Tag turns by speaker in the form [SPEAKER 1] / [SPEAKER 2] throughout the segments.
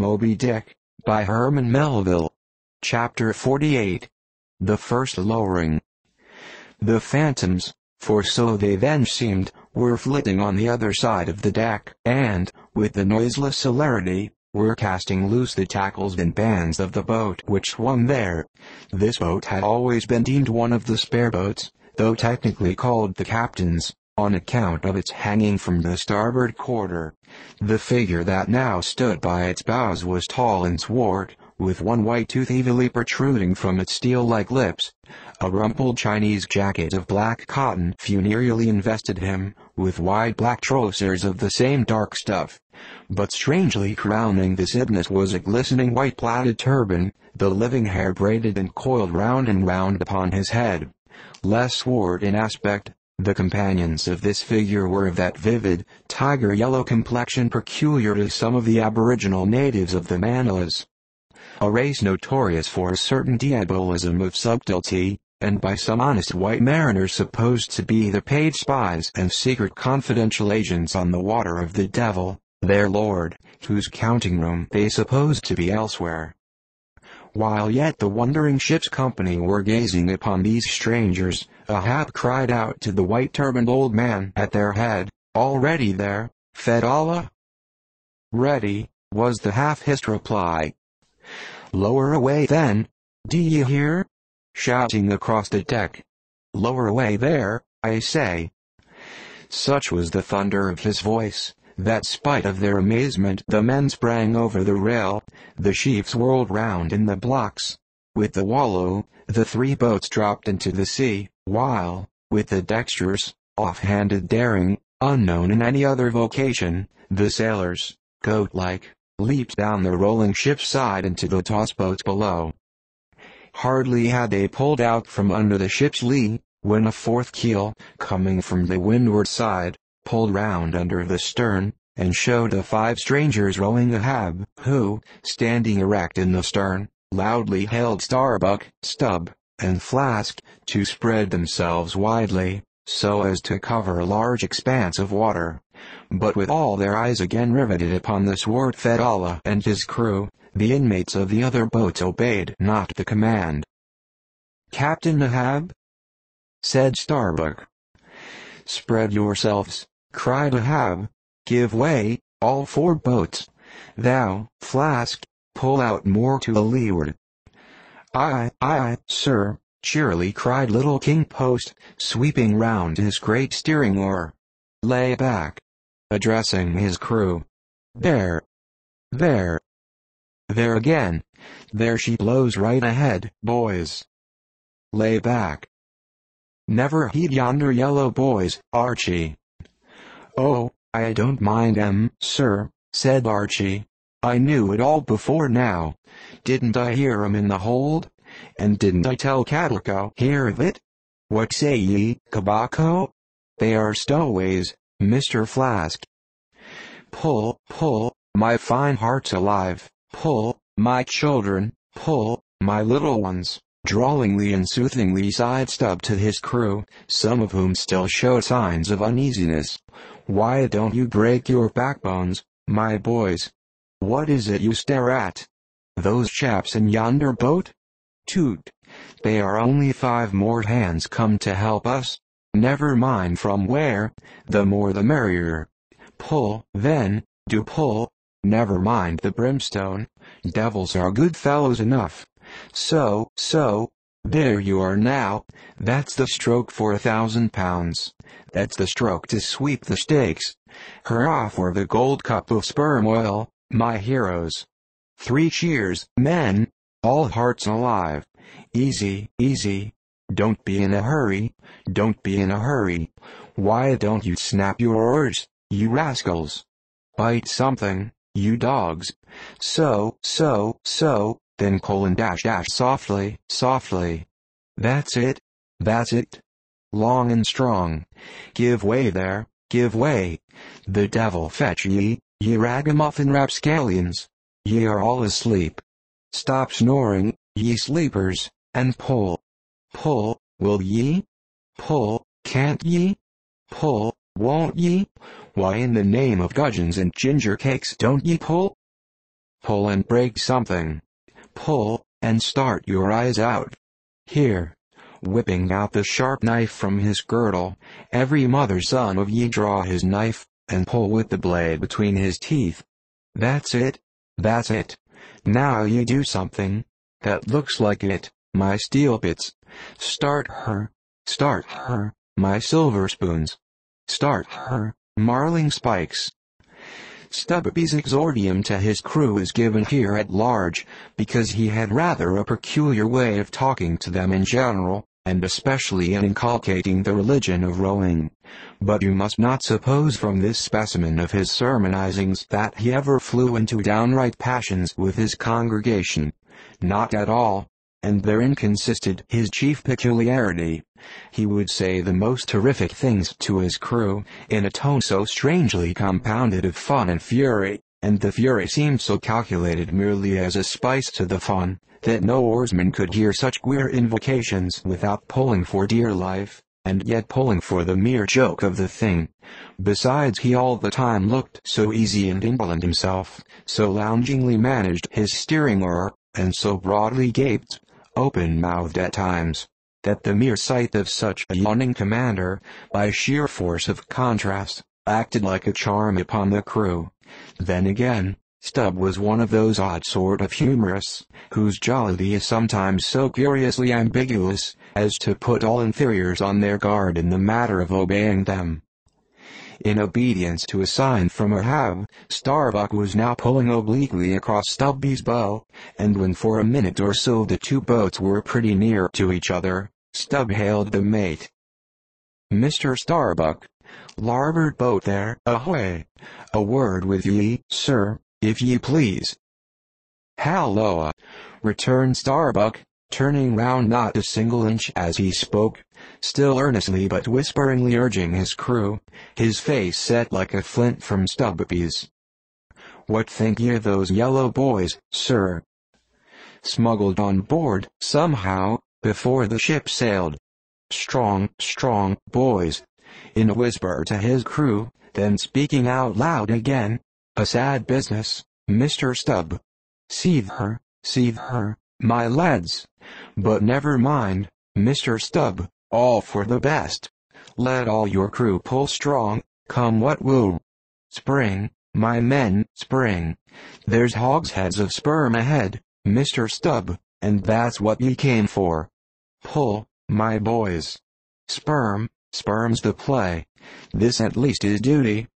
[SPEAKER 1] Moby-Dick, by Herman Melville. Chapter 48. The First Lowering. The phantoms, for so they then seemed, were flitting on the other side of the deck, and, with the noiseless celerity, were casting loose the tackles and bands of the boat which swung there. This boat had always been deemed one of the spare boats, though technically called the captain's, on account of its hanging from the starboard quarter. The figure that now stood by its bows was tall and swart, with one white tooth evilly protruding from its steel-like lips. A rumpled Chinese jacket of black cotton funereally invested him, with wide black trowsers of the same dark stuff. But strangely crowning this ebonness was a glistening white plaited turban, the living hair braided and coiled round and round upon his head. Less swart in aspect, the companions of this figure were of that vivid, tiger-yellow complexion peculiar to some of the aboriginal natives of the Manilas, a race notorious for a certain diabolism of subtlety, and by some honest white mariners supposed to be the paid spies and secret confidential agents on the water of the devil, their lord, whose counting-room they supposed to be elsewhere. While yet the wondering ship's company were gazing upon these strangers, Ahab cried out to the white-turbaned old man at their head, "All ready there, Fedallah?" "Ready," was the half-hissed reply. "Lower away then, d'ye hear?" shouting across the deck. "Lower away there, I say." Such was the thunder of his voice, that spite of their amazement the men sprang over the rail, the sheaves whirled round in the blocks. With the wallow, the three boats dropped into the sea, while, with the dexterous, off-handed daring, unknown in any other vocation, the sailors, goat-like, leaped down the rolling ship's side into the toss-boats below. Hardly had they pulled out from under the ship's lee, when a fourth keel, coming from the windward side, pulled round under the stern, and showed the five strangers rowing Ahab, who, standing erect in the stern, loudly hailed Starbuck, Stub, and Flask, to spread themselves widely, so as to cover a large expanse of water. But with all their eyes again riveted upon the swart Fedallah and his crew, the inmates of the other boats obeyed not the command. "Captain Ahab," said Starbuck. "Spread yourselves," cried Ahab. "Give way, all four boats. Thou, Flask, pull out more to the leeward." Aye, sir," cheerily cried little King Post, sweeping round his great steering oar. "Lay back," addressing his crew. There again. There she blows right ahead, boys. Lay back. Never heed yonder yellow boys, Archie." "Oh, I don't mind 'em, sir," said Archie. "I knew it all before now. Didn't I hear 'em in the hold? And didn't I tell Catlico hear of it? What say ye, Cabaco? They are stowaways, Mr. Flask." Pull, my fine hearts alive, pull, my children, pull, my little ones," drawlingly and soothingly sighed Stub to his crew, some of whom still showed signs of uneasiness. "Why don't you break your backbones, my boys? What is it you stare at? Those chaps in yonder boat? Toot! They are only 5 more hands come to help us. Never mind from where, the more the merrier. Pull, then, do pull. Never mind the brimstone. Devils are good fellows enough. So, there you are now. That's the stroke for £1,000. That's the stroke to sweep the stakes. Hurrah for the gold cup of sperm oil, my heroes. 3 cheers, men, all hearts alive. Easy. Don't be in a hurry. Why don't you snap your oars, you rascals? Bite something, you dogs. So, then colon dash softly. That's it. Long and strong. Give way there, give way. The devil fetch ye, ye ragamuffin rapscallions. Ye are all asleep. Stop snoring, ye sleepers, and pull. Will ye? Pull, can't ye? Pull, won't ye? Why in the name of gudgeons and ginger cakes don't ye pull? pull and break something. Pull, and start your eyes out. Here. Whipping out the sharp knife from his girdle, every mother's son of ye draw his knife, and pull with the blade between his teeth. That's it. That's it. Now ye do something that looks like it, my steel bits. Start her, my silver spoons. Start her, marling spikes. Stubby's exordium to his crew is given here at large, because he had rather a peculiar way of talking to them in general, and especially in inculcating the religion of rowing. But you must not suppose from this specimen of his sermonizings that he ever flew into downright passions with his congregation. Not at all. And therein consisted his chief peculiarity. He would say the most terrific things to his crew, in a tone so strangely compounded of fun and fury, and the fury seemed so calculated merely as a spice to the fun, that no oarsman could hear such queer invocations without pulling for dear life, and yet pulling for the mere joke of the thing. Besides, he all the time looked so easy and indolent himself, so loungingly managed his steering oar, and so broadly gaped, open-mouthed at times, that the mere sight of such a yawning commander, by sheer force of contrast, acted like a charm upon the crew. Then again, Stubb was one of those odd sort of humorists, whose jollity is sometimes so curiously ambiguous, as to put all inferiors on their guard in the matter of obeying them. In obedience to a sign from Ahab, Starbuck was now pulling obliquely across Stubby's bow, and when for a minute or so the two boats were pretty near to each other, Stubb hailed the mate. "Mr. Starbuck, larboard boat there, ahoy! A word with ye, sir, if ye please." "Halloa!" returned Starbuck, turning round not a single inch as he spoke, still earnestly but whisperingly urging his crew, his face set like a flint from Stubby's. "What think ye of those yellow boys, sir? Smuggled on board, somehow, before the ship sailed. Strong boys," in a whisper to his crew, then speaking out loud again, "a sad business, Mr. Stubb. Seethe her, my lads. But never mind, Mr. Stubb, all for the best. Let all your crew pull strong, come what will. Spring, my men, spring. There's hogsheads of sperm ahead, Mr. Stubb, and that's what ye came for. Pull, my boys. Sperm's the play. This at least is duty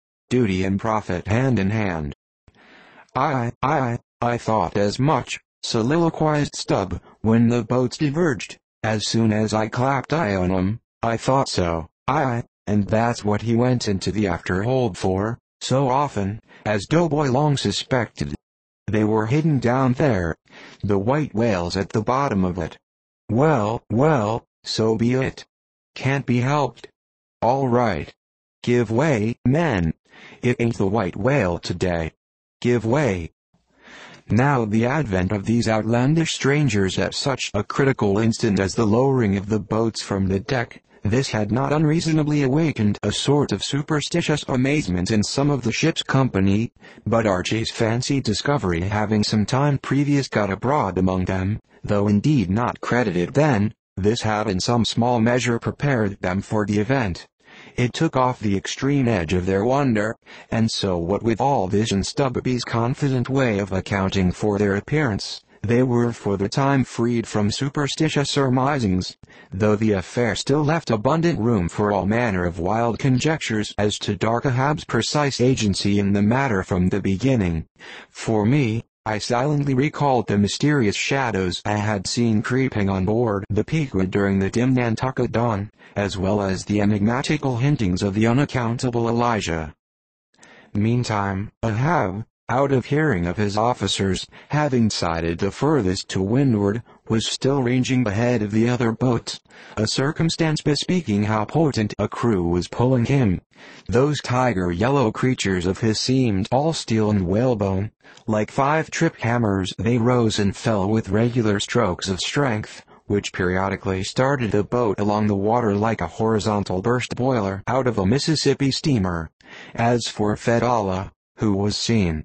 [SPEAKER 1] and profit hand in hand." I thought as much," soliloquized Stubb, when the boats diverged. "As soon as I clapped eye on 'em, I thought so, and that's what he went into the afterhold for, so often, as Doughboy long suspected. They were hidden down there, the white whales at the bottom of it. Well, so be it. Can't be helped. All right. Give way, men. It ain't the white whale today. Give way." Now the advent of these outlandish strangers at such a critical instant as the lowering of the boats from the deck, this had not unreasonably awakened a sort of superstitious amazement in some of the ship's company, but Archie's fancied discovery having some time previous got abroad among them, though indeed not credited then, this had in some small measure prepared them for the event. It took off the extreme edge of their wonder, and so what with all this and Stubby's confident way of accounting for their appearance, they were for the time freed from superstitious surmisings, though the affair still left abundant room for all manner of wild conjectures as to Dark Ahab's precise agency in the matter from the beginning. For me, I silently recalled the mysterious shadows I had seen creeping on board the Pequod during the dim Nantucket dawn, as well as the enigmatical hintings of the unaccountable Elijah. Meantime, Ahab, out of hearing of his officers, having sighted the furthest to windward, was still ranging ahead of the other boats, a circumstance bespeaking how potent a crew was pulling him. Those tiger-yellow creatures of his seemed all steel and whalebone. Like 5 trip hammers they rose and fell with regular strokes of strength, which periodically started the boat along the water like a horizontal burst boiler out of a Mississippi steamer. As for Fedallah, who was seen,